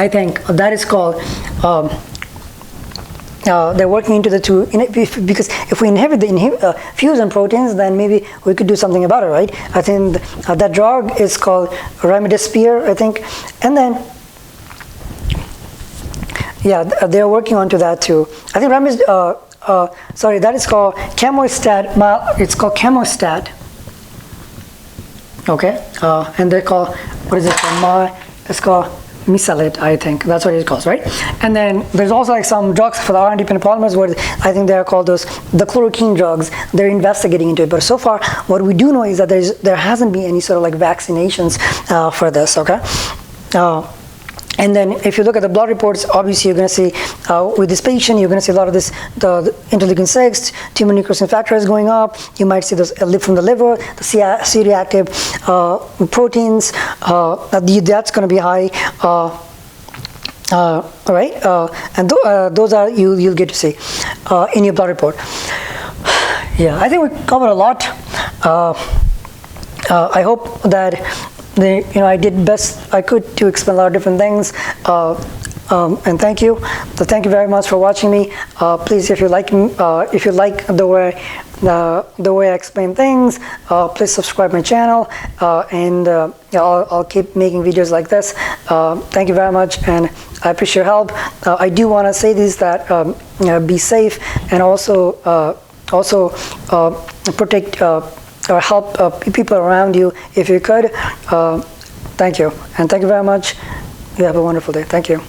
I think that is called, they're working into the two, because if we inhibit the fusion proteins, then maybe we could do something about it, right? I think that drug is called remdesivir, I think, and then, yeah, they're working onto that too. I think that is called chemostat. It's called chemostat. Okay, and they're called, what is it called? It's called Misalit, I think. That's what it calls, right? And then there's also like some drugs for the RNA-dependent polymers where I think they're called the chloroquine drugs. They're investigating into it. But so far, what we do know is that there hasn't been any sort of like vaccinations for this, okay? And then if you look at the blood reports, obviously you're going to see with this patient, you're going to see a lot of this, the interleukin-6, tumor necrosis factor is going up. You might see this from the liver, the C-reactive proteins, that's going to be high. Right? And those are, you'll get to see in your blood report. Yeah, I think we covered a lot. I hope that I did best I could to explain a lot of different things, and thank you. So thank you very much for watching me. Please, if you like the way I explain things, please subscribe my channel, and I'll keep making videos like this. Thank you very much, and I appreciate your help. I do want to say this, that be safe, and also protect or help people around you if you could. Thank you, and thank you very much. You have a wonderful day. Thank you.